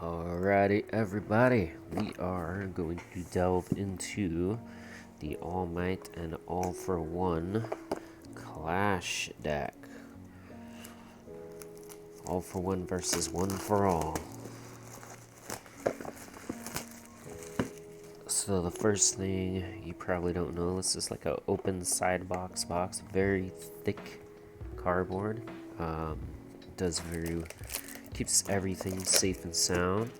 Alrighty, everybody, we are going to delve into the All Might and All for One Clash deck. All for One versus One for All. So the first thing you probably don't know, this is like an open side box, very thick cardboard. Does very keeps everything safe and sound.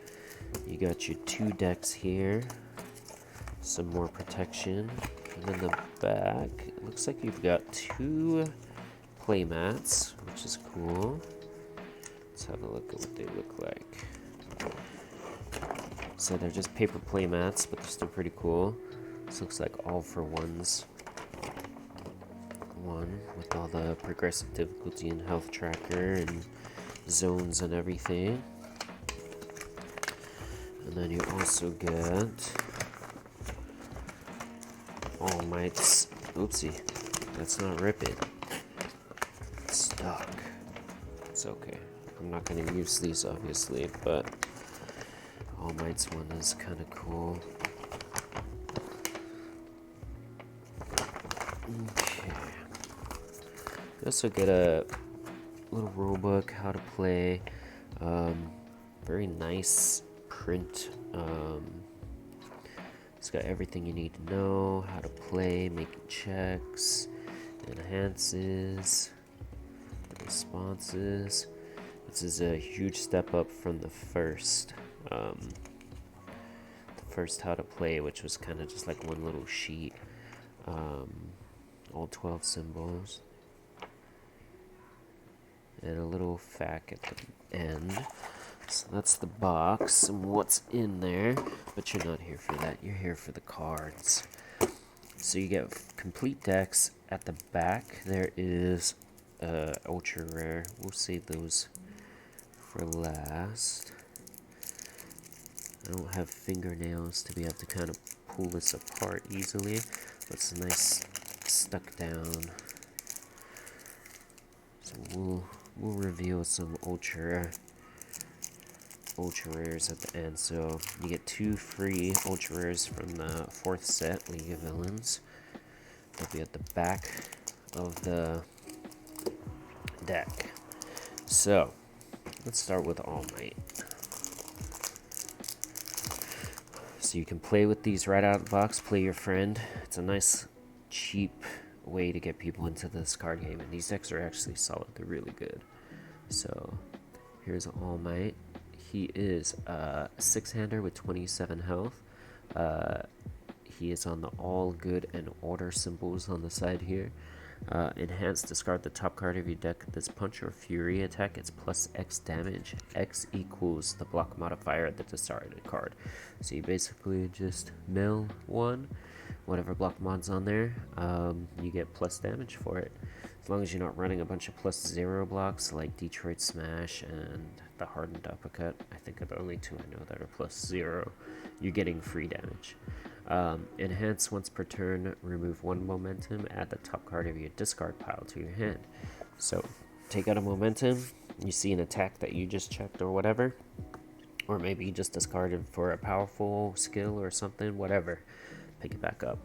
You got your two decks here, some more protection, and in the back it looks like you've got two play mats, which is cool. Let's have a look at what they look like. So they're just paper play mats, but they're still pretty cool. This looks like All for One's one with all the progressive difficulty and health tracker and zones and everything. And then you also get All Might's. Oopsie, that's not ripping. It's stuck. It's okay. I'm not going to use these obviously, but All Might's one is kind of cool. Okay. You also get a little rulebook, how to play. Very nice print. It's got everything you need to know, how to play, making checks, enhances, responses. This is a huge step up from the first how to play, which was kind of just like one little sheet, all 12 symbols, and a little fact at the end. So that's the box and what's in there, but you're not here for that, you're here for the cards. So you get complete decks. At the back there is ultra rare. We'll save those for last. I don't have fingernails to be able to kind of pull this apart easily. It's nice stuck down. So we'll reveal some ultra rares at the end. So you get 2 free ultra rares from the 4th set, League of Villains. They'll be at the back of the deck. So let's start with All Might. So you can play with these right out of the box, play your friend. It's a nice, cheap way to get people into this card game, and these decks are actually solid. They're really good. So here's All Might. He is a 6-hander with 27 health. He is on the all good and order symbols on the side here. Enhance, discard the top card of your deck. This punch or fury attack, it's plus X damage. X equals the block modifier at the discarded card. So you basically just mill one, whatever block mod's on there, you get plus damage for it. As long as you're not running a bunch of +0 blocks like Detroit Smash and the Hardened Uppercut, I think are the only two I know that are +0, you're getting free damage. Enhance, once per turn, remove 1 momentum, add the top card of your discard pile to your hand. So take out a momentum, you see an attack that you just checked or whatever, or maybe you just discarded for a powerful skill or something, whatever, pick it back up.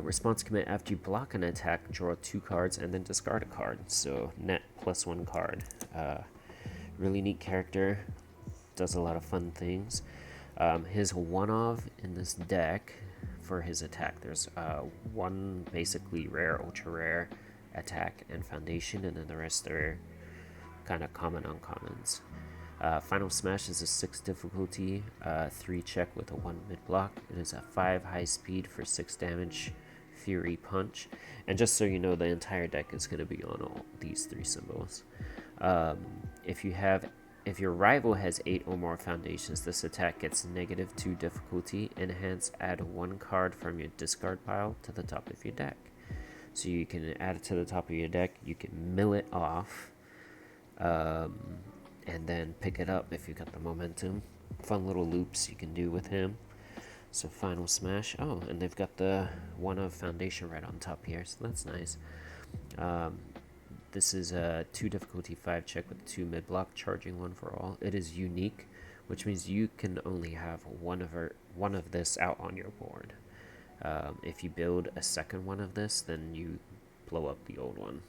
Response commit, after you block an attack, draw 2 cards and then discard a card. So net +1 card. Really neat character, does a lot of fun things. His one-off in this deck for his attack, there's one basically rare, ultra rare attack and foundation, and then the rest are kind of common uncommons. Final Smash is a 6 difficulty, 3 check with a 1 mid block. It is a 5 high speed for 6 damage, Fury Punch. And just so you know, the entire deck is going to be on all these 3 symbols. If your rival has 8 or more foundations, this attack gets -2 difficulty. Enhance, add 1 card from your discard pile to the top of your deck. So you can add it to the top of your deck, you can mill it off, and then pick it up if you got the momentum. Fun little loops you can do with him. So Final Smash. Oh, and they've got the one of Foundation right on top here, so that's nice. This is a 2 difficulty 5 check with 2 mid block, charging 1 for all. It is unique which means you can only have one of this out on your board. If you build a second one of this, then you blow up the old one.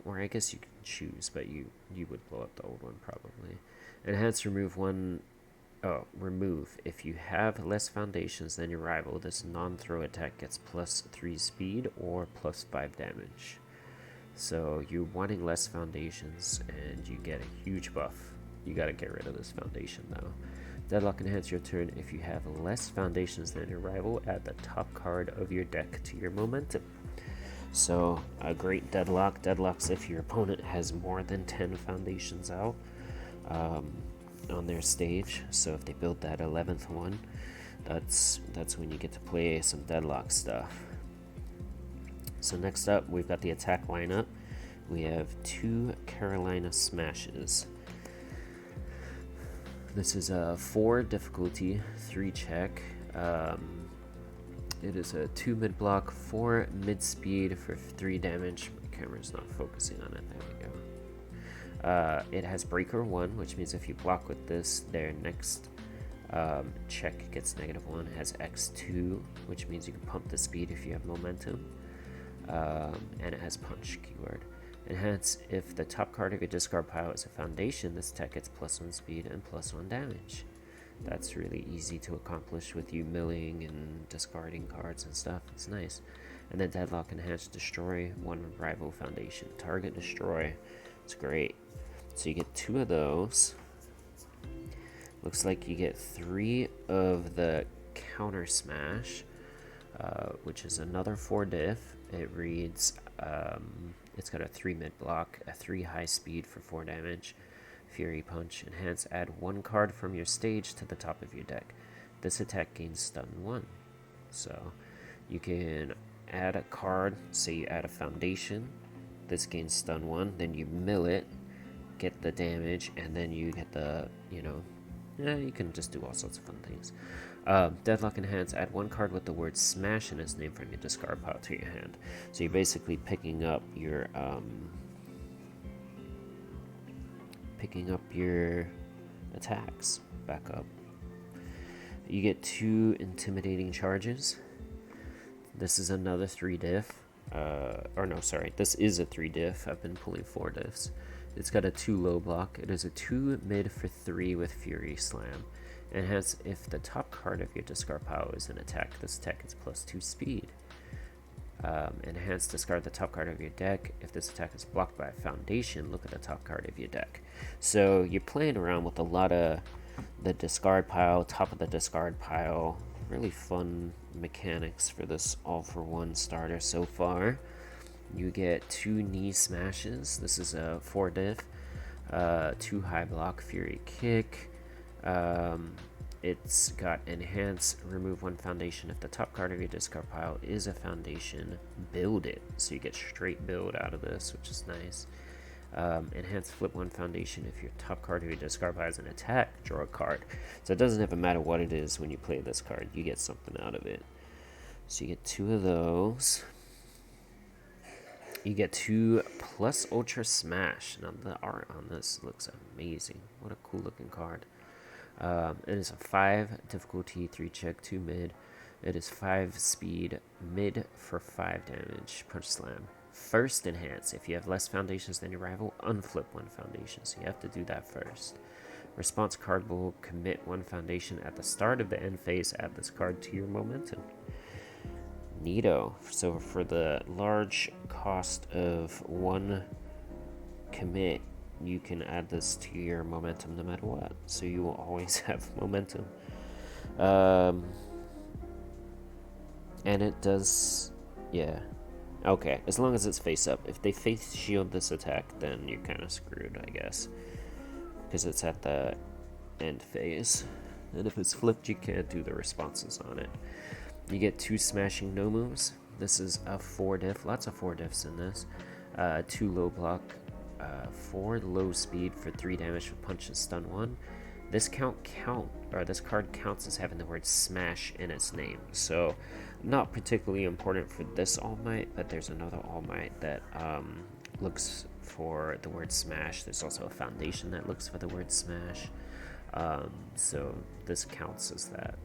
Or I guess you can choose, but you would blow up the old one probably. Enhance, remove one. Oh, remove. If you have less foundations than your rival, this non-throw attack gets +3 speed or +5 damage. So you're wanting less foundations, and you get a huge buff. You gotta get rid of this foundation though. Deadlock, enhance your turn. If you have less foundations than your rival, add the top card of your deck to your momentum. So a great deadlock. Deadlocks if your opponent has more than 10 foundations out on their stage. So if they build that 11th one, that's when you get to play some deadlock stuff. So next up, we've got the attack lineup. We have 2 Carolina Smashes. This is a 4 difficulty, 3 check. It is a 2 mid block, 4 mid speed for 3 damage. My camera's not focusing on it. There we go. It has breaker 1, which means if you block with this, their next check gets -1. It has X2, which means you can pump the speed if you have momentum. And it has punch keyword. Enhance, if the top card of your discard pile is a foundation, this tech gets +1 speed and +1 damage. That's really easy to accomplish with you milling and discarding cards and stuff. It's nice. And then Deadlock, enhance, destroy 1 rival foundation. Target, destroy. It's great. So you get 2 of those. Looks like you get 3 of the counter smash, which is another 4 diff. It reads, it's got a 3 mid block, a 3 high speed for 4 damage, Fury Punch. Enhance, add 1 card from your stage to the top of your deck. This attack gains stun 1. So you can add a card, say you add a foundation, this gains stun 1, then you mill it, get the damage, and then you get the, you can just do all sorts of fun things. Deadlock, enhance, add 1 card with the word smash in its name from your discard pile to your hand. So you're basically picking up your attacks back up. You get 2 intimidating charges. This is another 3 diff. This is a 3 diff. I've been pulling 4 diffs. It's got a 2 low block. It is a 2 mid for 3 with Fury Slam. Enhance, if the top card of your discard pile is an attack, this attack is +2 speed. Enhance, discard the top card of your deck. If this attack is blocked by a foundation, look at the top card of your deck. So you're playing around with a lot of the discard pile, top of the discard pile. Really fun mechanics for this all-for-one starter so far. You get 2 knee smashes. This is a 4 diff, 2 high block, Fury Kick. It's got enhance, remove 1 foundation. If the top card of your discard pile is a foundation, build it. So you get straight build out of this, which is nice. Enhance, flip 1 foundation. If your top card of your discard pile is an attack, draw a card. So it doesn't even matter what it is when you play this card, you get something out of it. So you get 2 of those. You get 2 plus Ultra Smash. Now the art on this looks amazing. What a cool looking card. It is a 5 difficulty, 3 check, 2 mid. It is 5 speed, mid for 5 damage, punch slam. First enhance, if you have less foundations than your rival, unflip 1 foundation, so you have to do that first. Response card will commit 1 foundation at the start of the end phase, add this card to your momentum. Neato. So for the large cost of 1 commit, you can add this to your momentum no matter what, so you will always have momentum. And it does, yeah, okay, as long as it's face up. If they face shield this attack, then you're kind of screwed, I guess, because it's at the end phase, and if it's flipped, you can't do the responses on it. You get 2 smashing no moves. This is a 4 diff, lots of 4 diffs in this. 2 low block, 4 low speed for 3 damage with punch and stun 1. This this card counts as having the word smash in its name. So not particularly important for this All Might, but there's another All Might that looks for the word smash. There's also a foundation that looks for the word smash. So this counts as that.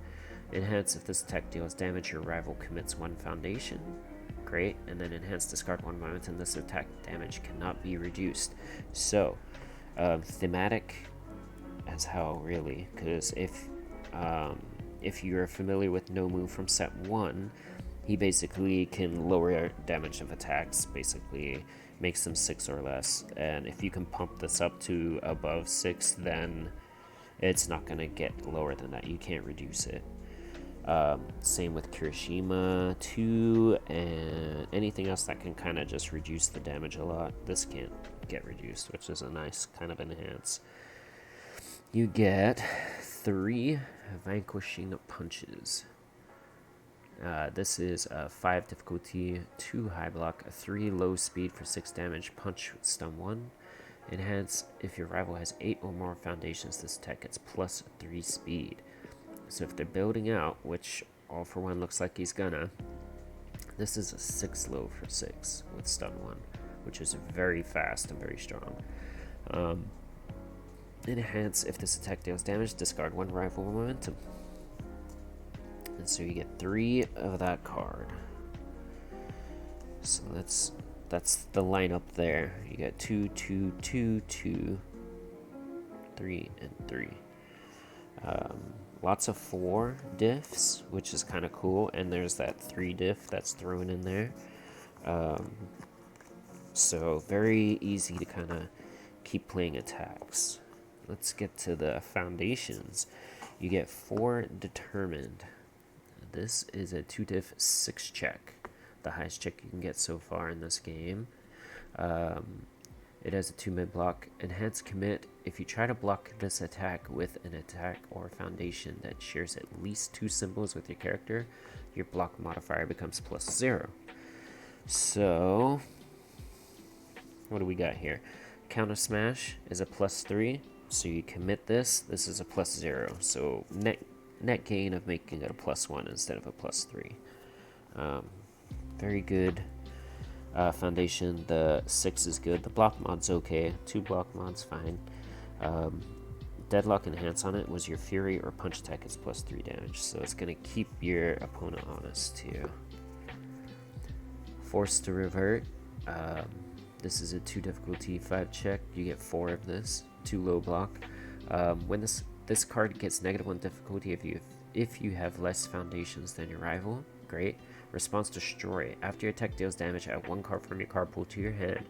Enhance, if this attack deals damage, your rival commits 1 foundation. Great. And then enhance, discard 1 moment, and this attack damage cannot be reduced. So thematic as hell, really, because if you're familiar with Nomu from set 1, he basically can lower damage of attacks, basically makes them 6 or less, and if you can pump this up to above 6, then it's not going to get lower than that. You can't reduce it. Same with Kirishima 2, and anything else that can kind of just reduce the damage a lot. This can't get reduced, which is a nice kind of enhance. You get 3 vanquishing punches. This is a 5 difficulty, 2 high block, a 3 low speed for 6 damage, punch with stun 1. Enhance, if your rival has 8 or more foundations, this attack gets plus 3 speed. So if they're building out, which all for one looks like he's gonna, this is a 6 low for 6 with stun 1, which is very fast and very strong. Enhance, if this attack deals damage, discard 1 rival momentum. And so you get 3 of that card. So that's the lineup there. You get 2, 2, 2, 2, 3, and 3. Lots of 4 diffs, which is kind of cool, and there's that 3 diff that's thrown in there. So very easy to kind of keep playing attacks. Let's get to the foundations. You get 4 determined. This is a 2 diff 6 check, the highest check you can get so far in this game. It has a 2 mid block. Enhance commit. If you try to block this attack with an attack or foundation that shares at least 2 symbols with your character, your block modifier becomes plus 0. So what do we got here? Counter smash is a plus 3. So you commit this. This is a plus 0. So net gain of making it a plus 1 instead of a plus 3. Very good. Foundation, the 6 is good. The block mod's okay. 2 block mods, fine. Deadlock enhance on it was your fury or punch attack is plus 3 damage. So it's going to keep your opponent honest too. Force to revert. This is a 2 difficulty 5 check. You get 4 of this. 2 low block. When this card gets -1 difficulty if you have less foundations than your rival. Great. Response destroy. After your attack deals damage, add 1 card from your card pool to your hand.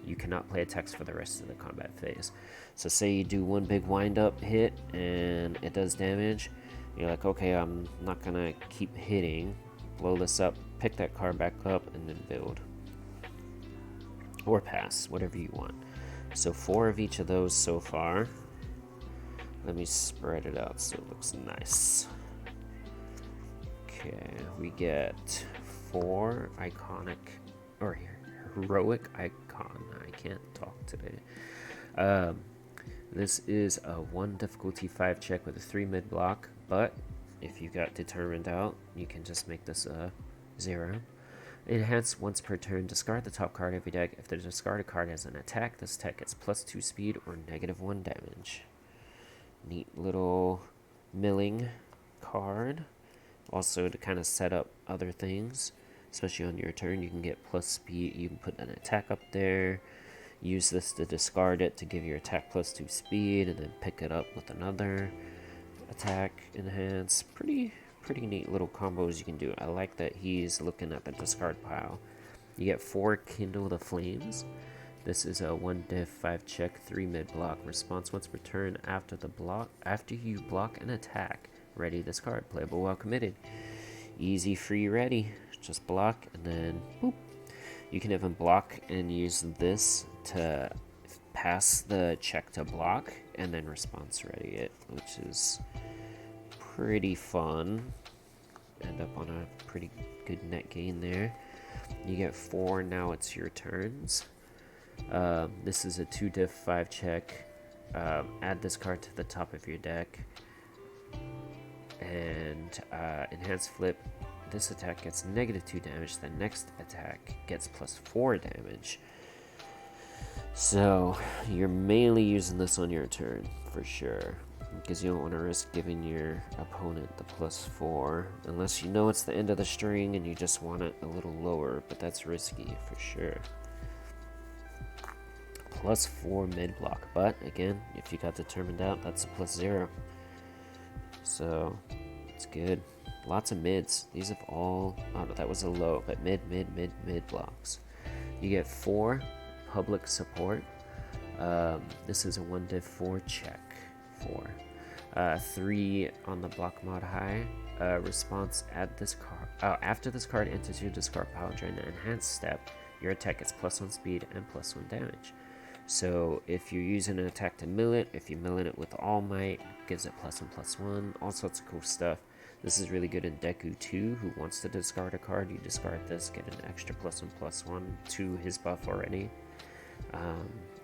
You cannot play attacks for the rest of the combat phase. So say you do 1 big wind up hit and it does damage. You're like, okay, I'm not gonna keep hitting. Blow this up, pick that card back up, and then build. Or pass, whatever you want. So 4 of each of those so far. Let me spread it out so it looks nice. Okay, we get 4 iconic or heroic icon. I can't talk today. This is a 1 difficulty 5 check with a 3 mid block, but if you got determined out, you can just make this a 0. Enhance once per turn. Discard the top card of your deck. If the discarded card has an attack, this attack gets plus 2 speed or -1 damage. Neat little milling card. Also to kind of set up other things, especially on your turn. You can get plus speed. You can put an attack up there. Use this to discard it to give your attack plus 2 speed, and then pick it up with another attack enhance. Pretty neat little combos you can do. I like that he's looking at the discard pile. You get 4 Kindle the Flames. This is a 1 diff 5 check 3 mid block. Response once per turn after you block an attack. Ready this card. Playable while committed. Easy, free, ready. Just block and then boop. You can even block and use this to pass the check to block and then response ready it, which is pretty fun. End up on a pretty good net gain there. You get 4, now it's your turns. This is a 2 diff 5 check. Add this card to the top of your deck. And enhance flip. This attack gets -2 damage. The next attack gets plus 4 damage. So you're mainly using this on your turn for sure. because you don't want to risk giving your opponent the +4 unless you know it's the end of the string and you just want it a little lower, but that's risky for sure. +4 mid block, but again, if you got determined out, that's a +0, so it's good. Lots of mids. These have all, oh no, that was a low, but mid blocks. You get 4 public support. This is a 1 div 4 check. 4. 3 on the block mod high. Response at this card. After this card enters your discard pile during the enhanced step, your attack gets +1 speed and +1 damage. So if you're using an attack to mill it, if you're milling it with All Might, gives it +1/+1, all sorts of cool stuff. This is really good in Deku 2, who wants to discard a card. You discard this, get an extra +1/+1 to his buff already.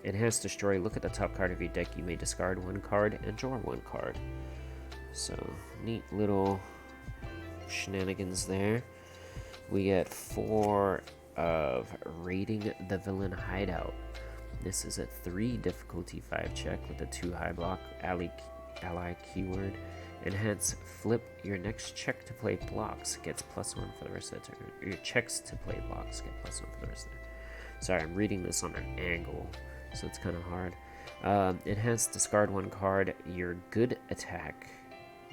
Enhanced Destroy, look at the top card of your deck. You may discard 1 card and draw 1 card. So, neat little shenanigans there. We get 4 of Raiding the Villain Hideout. This is a 3 difficulty 5 check with a 2 high block ally keyword. Enhance, flip your next check to play blocks gets +1 for the rest of the turn. Your checks to play blocks get +1 for the rest of the turn. Sorry, I'm reading this on an angle, so it's kind of hard. Enhance, discard 1 card. Your good attack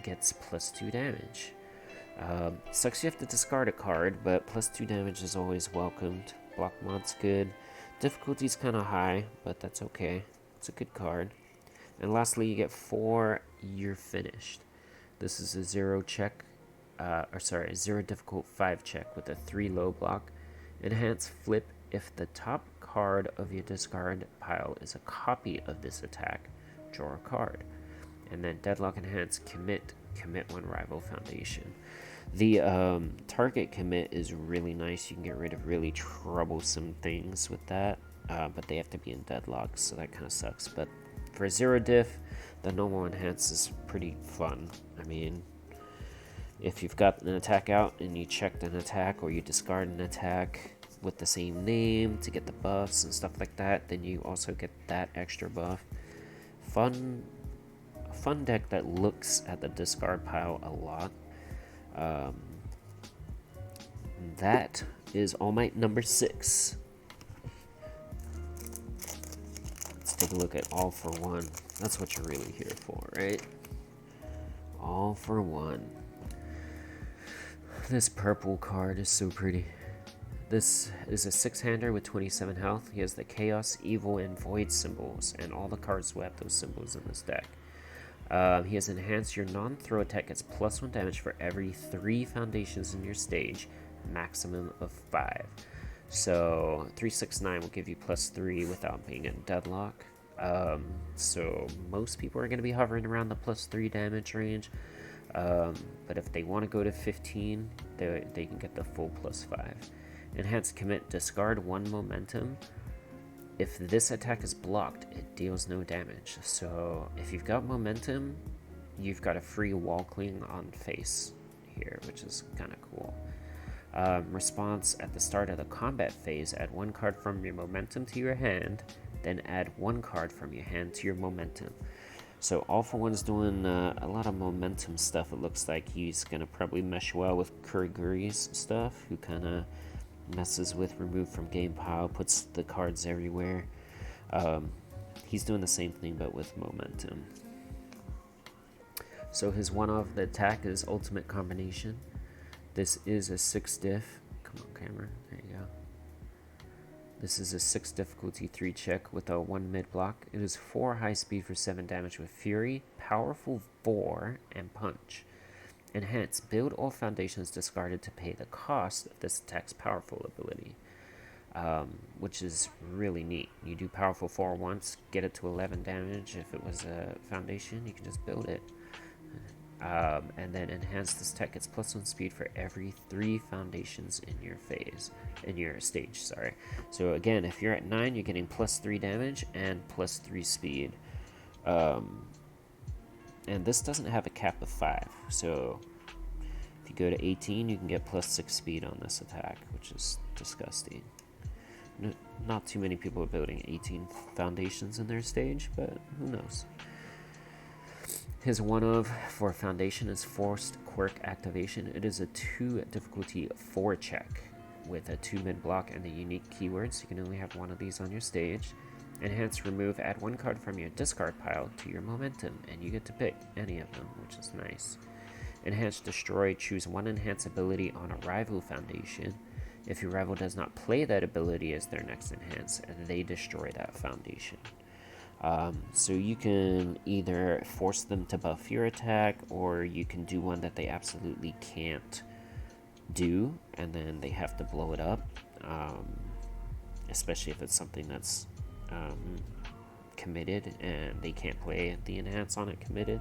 gets +2 damage. Sucks you have to discard a card, but +2 damage is always welcomed. Block mod's good. Difficulty's kind of high, but that's okay. It's a good card. And lastly, you get 4 You're Finished. This is a 0 check, a 0 difficult 5 check with a 3 low block. Enhance, flip. If the top card of your discard pile is a copy of this attack, draw a card. And then Deadlock, Enhance, commit 1 rival foundation. The target commit is really nice. You can get rid of really troublesome things with that, but they have to be in deadlock, so that kind of sucks. But for 0 diff, the normal enhance is pretty fun. I mean, if you've got an attack out and you checked an attack, or you discard an attack with the same name to get the buffs and stuff like that, then you also get that extra buff. Fun deck that looks at the discard pile a lot. That is All Might number 6. Let's take a look at All for One. That's what you're really here for, right? All for One. This purple card is so pretty. This is a 6-hander with 27 health. He has the Chaos, Evil, and Void symbols, and all the cards will have those symbols in this deck. He has enhanced. Your non-throw attack gets +1 damage for every 3 foundations in your stage, maximum of 5. So 369 will give you +3 without being in deadlock. So most people are going to be hovering around the +3 damage range. But if they want to go to 15, they can get the full +5. Enhanced commit, discard 1 momentum. If this attack is blocked, it deals no damage. So if you've got momentum, you've got a free wall cling on face here, which is kind of cool. Response, at the start of the combat phase, add 1 card from your momentum to your hand, then add 1 card from your hand to your momentum. So All for One's doing a lot of momentum stuff. It looks like he's going to probably mesh well with Kuriguri's stuff, who kind of messes with remove from game pile, puts the cards everywhere. He's doing the same thing but with momentum. So his one of the attack is Ultimate Combination. This is a 6 diff. Come on, camera. There you go. This is a 6 difficulty 3 check with a 1 mid block. It is 4 high speed for 7 damage with Fury, Powerful 4, and Punch. Enhance, build all foundations discarded to pay the cost of this attack's powerful ability, which is really neat. You do Powerful 4 once, get it to 11 damage. If it was a foundation, you can just build it. And then enhance, this tech gets +1 speed for every 3 foundations in your stage. Sorry. So again, if you're at 9, you're getting +3 damage and +3 speed. And this doesn't have a cap of 5, so if you go to 18, you can get +6 speed on this attack, which is disgusting. Not too many people are building 18 foundations in their stage, but who knows. His one of for foundation is forced quirk activation. It is a 2 difficulty 4 check with a 2 mid block and the unique keywords. You can only have one of these on your stage. Enhance remove, add 1 card from your discard pile to your momentum, and you get to pick any of them, which is nice. Enhance destroy, choose 1 enhance ability on a rival foundation. If your rival does not play that ability as their next enhance, and they destroy that foundation. So you can either force them to buff your attack, or you can do one that they absolutely can't do, and then they have to blow it up, especially if it's something that's committed and they can't play the enhance on it committed.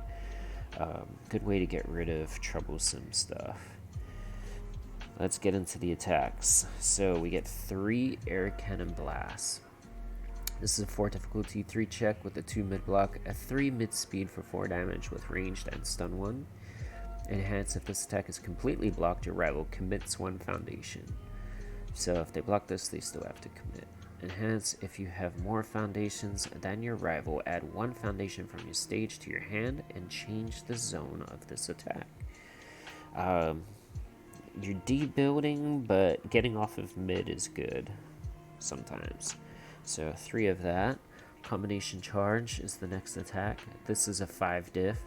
Good way to get rid of troublesome stuff. Let's get into the attacks. So we get 3 air cannon blasts. This is a 4 difficulty 3 check with a 2 mid block, a 3 mid speed for 4 damage with ranged and stun 1. Enhance, if this attack is completely blocked, your rival commits 1 foundation. So if they block this, they still have to commit. Enhance, if you have more foundations than your rival, add 1 foundation from your stage to your hand and change the zone of this attack. You're debuilding, but getting off of mid is good sometimes. So 3 of that. Combination charge is the next attack. This is a 5 diff.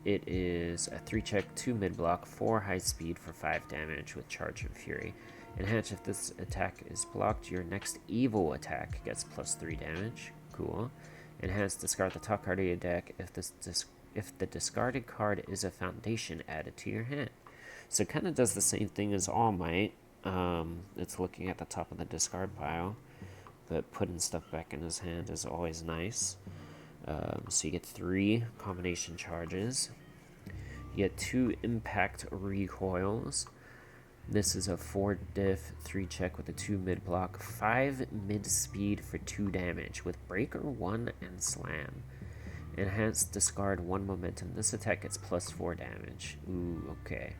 It is a 3 check, 2 mid block, 4 high speed for 5 damage with charge and fury. Enhance, if this attack is blocked, your next evil attack gets plus 3 damage. Cool. Enhance, discard the top card of your deck. If the discarded card is a foundation, add it to your hand. So it kind of does the same thing as All Might. It's looking at the top of the discard pile, but putting stuff back in his hand is always nice. So you get 3 combination charges. You get 2 impact recoils. This is a 4 diff 3 check with a 2 mid block, 5 mid speed for 2 damage with breaker 1 and slam. Enhance, discard 1 momentum. This attack gets plus 4 damage. Ooh, okay.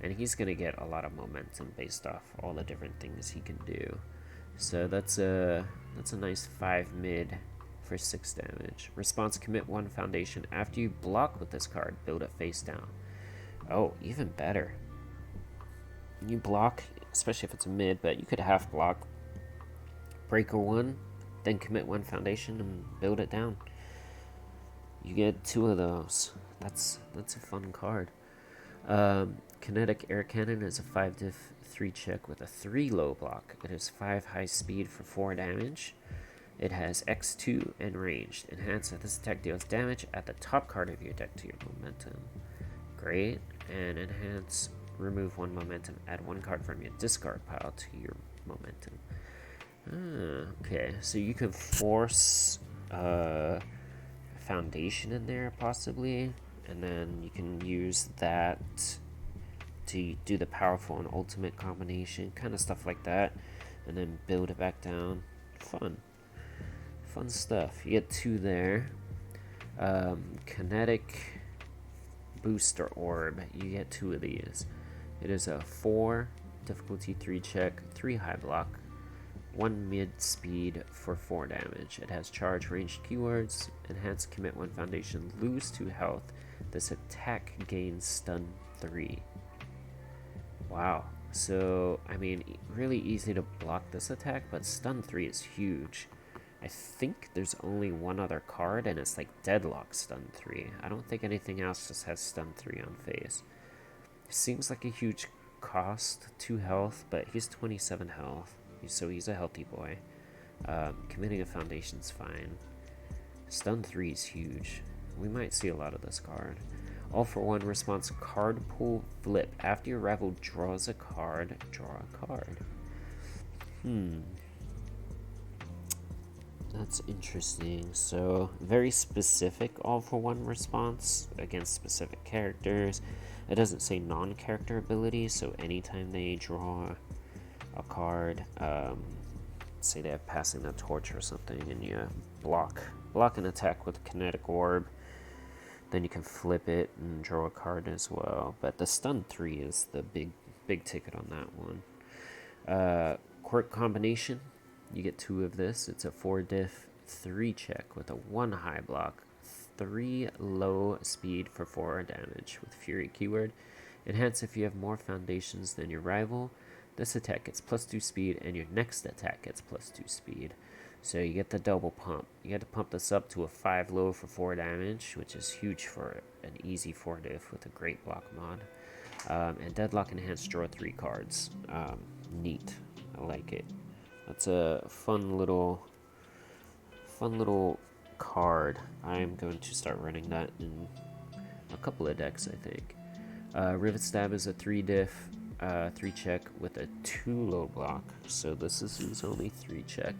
And he's gonna get a lot of momentum based off all the different things he can do. So that's a nice 5 mid for 6 damage. Response, commit 1 foundation. After you block with this card, build it face down. Oh, even better. You block, especially if it's a mid, but you could half block. Breaker 1, then commit 1 foundation and build it down. You get 2 of those. That's a fun card. Kinetic Air Cannon is a 5 diff 3 check with a 3 low block. It is 5 high speed for 4 damage. It has X2 and ranged. Enhance, if this attack deals damage, add the top card of your deck to your momentum. Great. And enhance, remove 1 momentum, add 1 card from your discard pile to your momentum. Okay, so you can force foundation in there possibly, and then you can use that to do the powerful and ultimate combination, kind of stuff like that, and then build it back down. Fun stuff. You get 2 there. Kinetic Booster Orb, you get 2 of these. It is a 4 difficulty 3 check, 3 high block, 1 mid speed for 4 damage. It has charge, ranged keywords, enhance, commit 1 foundation, lose 2 health. This attack gains stun 3. Wow. So, I mean, really easy to block this attack, but stun 3 is huge. I think there's only 1 other card, and it's like Deadlock stun 3. I don't think anything else just has stun 3 on face. Seems like a huge cost, 2 health, but he's 27 health, so he's a healthy boy. Committing a foundation's fine. Stun 3 is huge. We might see a lot of this card. All for 1 response, card pull flip. After your rival draws a card, draw a card. That's interesting. So, very specific all for 1 response against specific characters. It doesn't say non-character abilities, so anytime they draw a card, say they have passing the torch or something, and you block an attack with a kinetic orb, then you can flip it and draw a card as well. But the stun 3 is the big ticket on that one. Quirk combination, you get 2 of this. It's a 4 diff 3 check with a 1 high block, 3 low speed for 4 damage with Fury keyword. Enhance if you have more foundations than your rival. This attack gets +2 speed, and your next attack gets +2 speed. So you get the double pump. You get to pump this up to a 5 low for 4 damage, which is huge for an easy 4 diff with a great block mod. And Deadlock Enhanced, draw 3 cards. Neat. I like it. That's a fun little card. I'm going to start running that in a couple of decks, I think. Rivet Stab is a 3 diff, 3 check with a 2 low block. So this is only 3 check.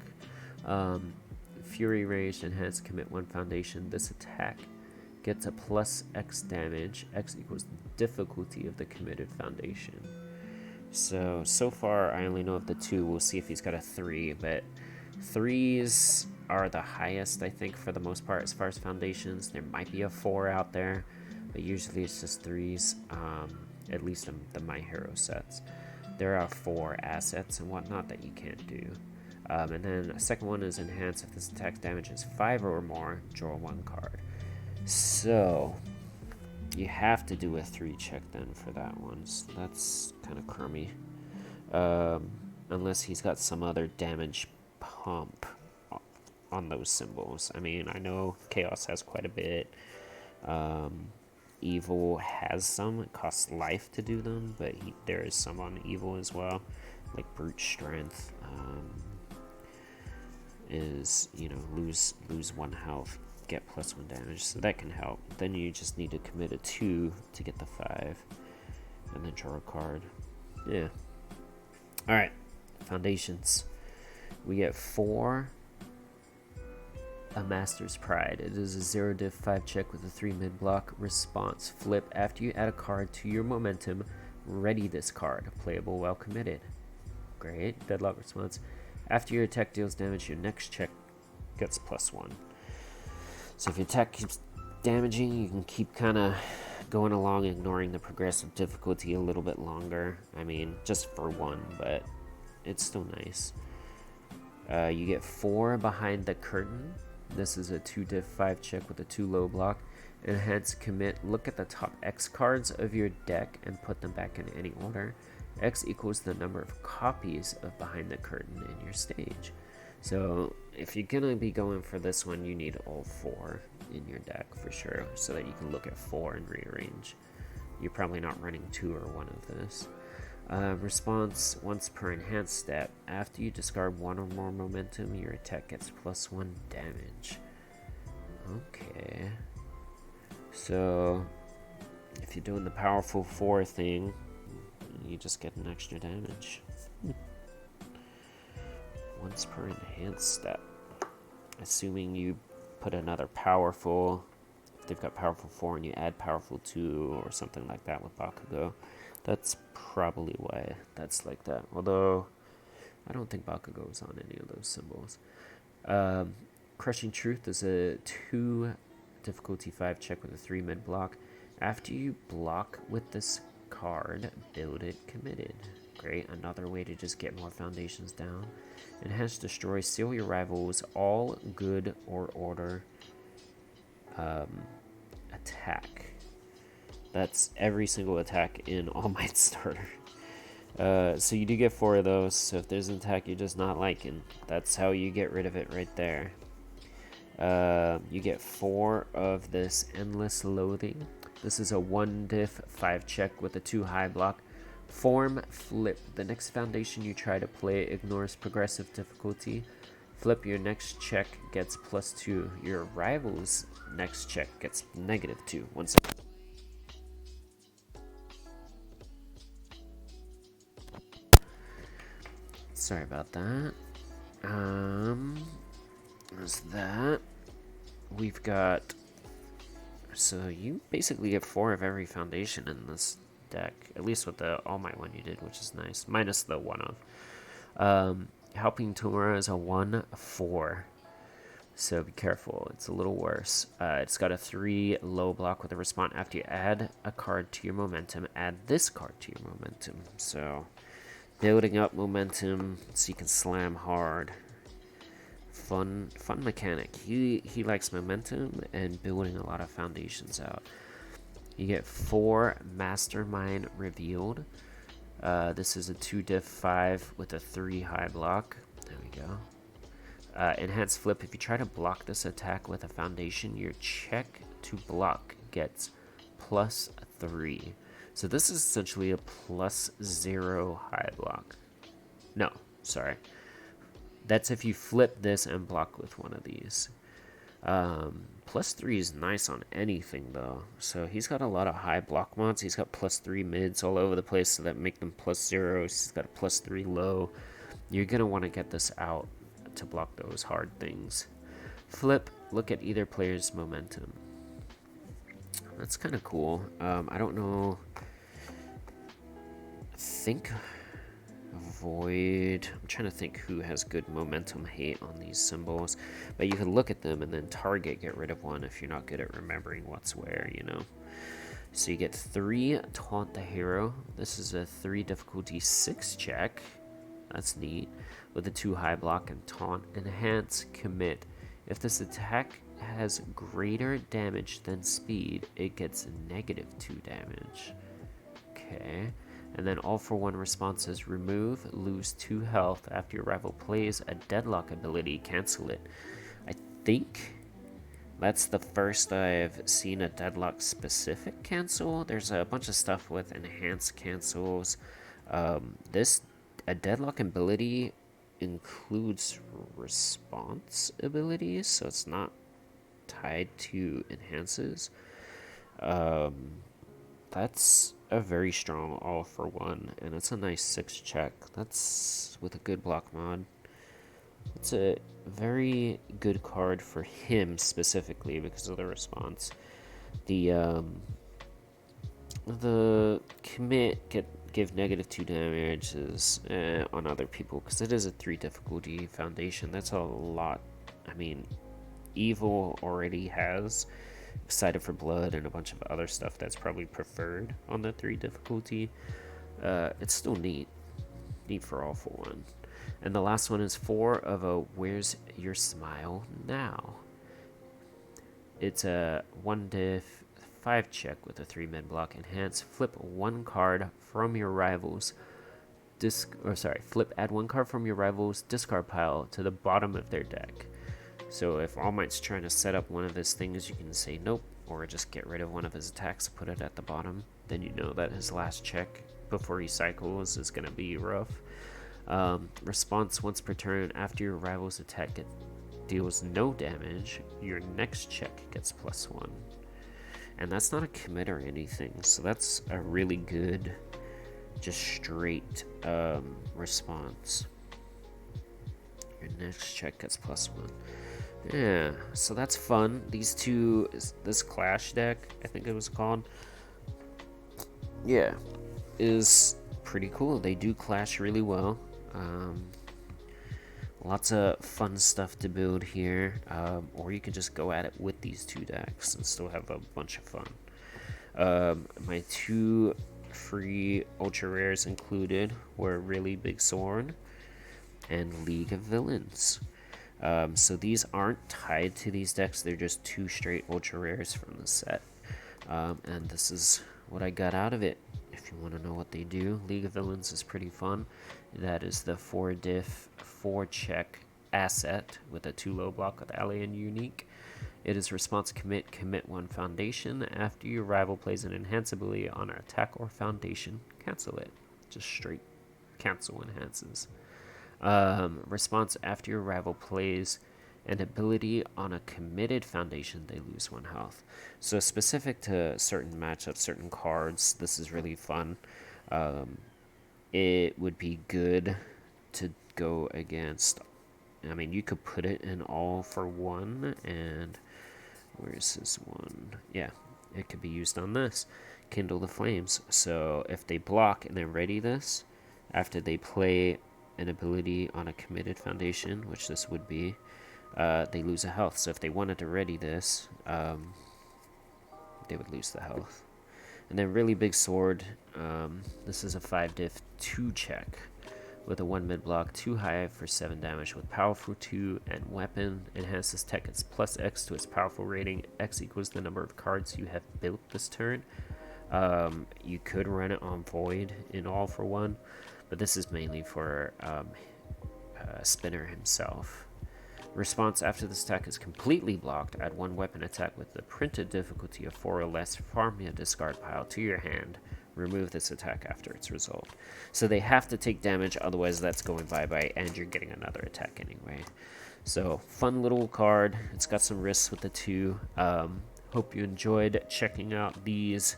Fury Rage, Enhanced, commit 1 foundation. This attack gets a +X damage. X equals the difficulty of the committed foundation. So far I only know of the 2. We'll see if he's got a 3, but 3s are the highest, I think, for the most part as far as foundations. There might be a 4 out there, but usually it's just 3s, at least in the My Hero sets. There are 4 assets and whatnot that you can't do. And then the second one is Enhance. If this attack damage is 5 or more, draw 1 card. So you have to do a 3 check then for that one. So that's kind of crummy. Unless he's got some other damage pump on those symbols. I mean, I know Chaos has quite a bit. Evil has some. It costs life to do them, but there is some on Evil as well. Like Brute Strength is, lose 1 health, get +1 damage, so that can help. Then you just need to commit a 2 to get the 5, and then draw a card. Yeah. Alright, foundations. We get 4 a Master's Pride. It is a 0 diff 5 check with a 3 mid block. Response: flip after you add a card to your momentum. Ready this card. Playable while committed. Great. Deadlock response: after your attack deals damage, your next check gets +1. So if your attack keeps damaging, you can keep kind of going along, ignoring the progressive difficulty a little bit longer. I mean, just for 1, but it's still nice. You get 4 Behind the Curtain. This is a 2 diff 5 check with a 2 low block. Enhance commit. Look at the top X cards of your deck and put them back in any order. X equals the number of copies of Behind the Curtain in your stage. So if you're gonna be going for this one, you need all 4 in your deck for sure, so that you can look at 4 and rearrange. You're probably not running 2 or 1 of this. Response: once per enhanced step. After you discard 1 or more momentum, your attack gets +1 damage. Okay. So if you're doing the powerful 4 thing, you just get an extra damage. Once per enhanced step. Assuming you put another powerful, if they've got powerful 4 and you add powerful 2 or something like that with Bakugo, that's probably why that's like that. Although I don't think Bakugo is on any of those symbols. Crushing Truth is a 2 difficulty 5 check with a 3 mid block. After you block with this card, build it committed. Great, another way to just get more foundations down. Enhance Destroy, seal your rivals all good or order attack. That's every single attack in All Might starter. So you do get 4 of those, so if there's an attack you're just not liking, that's how you get rid of it right there. You get 4 of this Endless Loathing. This is a 1 diff 5 check with a 2 high block. Form flip. The next foundation you try to play ignores progressive difficulty. Flip, your next check gets +2. Your rival's next check gets -2. 1 second. Sorry about that. There's that. We've got... So you basically get 4 of every foundation in this deck. At least with the All Might one you did, which is nice. Minus the 1 of. Helping Tumora is a 1/4. So be careful. It's a little worse. It's got a 3 low block with a response. After you add a card to your momentum, add this card to your momentum. So... building up momentum so you can slam hard. fun mechanic. He likes momentum and building a lot of foundations out. You get 4 Mastermind revealed. This is a 2 diff 5 with a 3 high block. There we go. Enhanced flip. If you try to block this attack with a foundation, your check to block gets +3. So this is essentially a +0 high block. No, sorry. That's if you flip this and block with one of these. +3 is nice on anything though. So he's got a lot of high block mods. He's got +3 mids all over the place, so that make them +0s. He's got a +3 low. You're gonna want to get this out to block those hard things. Flip, look at either player's momentum. That's kind of cool. I don't know. I think Void. I'm trying to think who has good momentum hate on these symbols, but you can look at them and then target, get rid of one if you're not good at remembering what's where, you know. So you get 3 Taunt the Hero. This is a 3 difficulty 6 check. That's neat. With a 2 high block and taunt. Enhance, commit. If this attack has greater damage than speed, it gets -2 damage. Okay. And then all for one responses: remove, lose 2 health after your rival plays a deadlock ability, cancel it. I think that's the first I've seen a deadlock specific cancel. There's a bunch of stuff with enhanced cancels. A deadlock ability includes response abilities, so it's not tied to enhances. That's a very strong all for one, and it's a nice 6 check. That's with a good block mod. It's a very good card for him specifically because of the response. The commit give -2 damage is on other people because it is a 3 difficulty foundation. That's a lot. I mean, Evil already has Excited for Blood and a bunch of other stuff that's probably preferred on the 3 difficulty. It's still neat for all for one. And the last one is 4 of a Where's Your Smile Now. It's a 1 diff 5 check with a 3 mid block. Enhance, flip 1 card from your rival's add 1 card from your rival's discard pile to the bottom of their deck. So if All Might's trying to set up one of his things, you can say nope, or just get rid of one of his attacks, put it at the bottom. Then you know that his last check before he cycles is going to be rough. Response: once per turn after your rival's attack deals no damage, your next check gets +1. And that's not a commit or anything, so that's a really good, just straight response. Your next check gets +1. Yeah, so that's fun. These two, this Clash deck, I think it was called, yeah, is pretty cool. They do clash really well. Lots of fun stuff to build here, or you can just go at it with these 2 decks and still have a bunch of fun. My 2 free ultra rares included were Really Big Sword and League of Villains. So these aren't tied to these decks, they're just 2 straight ultra rares from the set. And this is what I got out of it. If you want to know what they do, League of Villains is pretty fun. That is the 4 diff 4 check asset with a 2 low block with ally and unique. It is response commit 1 foundation. After your rival plays an enhance ability on an attack or foundation, cancel it. Just straight cancel enhances. Response: after your rival plays an ability on a committed foundation, they lose 1 health. So specific to certain matchups, certain cards, this is really fun. It would be good to go against, I mean, you could put it in all for one, and where's this one? Yeah, it could be used on this. Kindle the Flames. So if they block and then ready this, after they play an ability on a committed foundation, which this would be, they lose a health. So if they wanted to ready this, they would lose the health. And then Really Big Sword, this is a 5 diff 2 check with a 1 mid block, 2 high for 7 damage with powerful 2 and weapon. Enhances tech, it's plus X to its powerful rating. X equals the number of cards you have built this turn. You could run it on Void in All for One, but this is mainly for Spinner himself. Response after this attack is completely blocked. Add 1 weapon attack with the printed difficulty of 4 or less from your discard pile to your hand. Remove this attack after its result. So they have to take damage, otherwise that's going bye-bye, and you're getting another attack anyway. So, fun little card. It's got some risks with the 2. Hope you enjoyed checking out these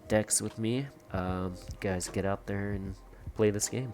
decks with me. You guys get out there and play this game.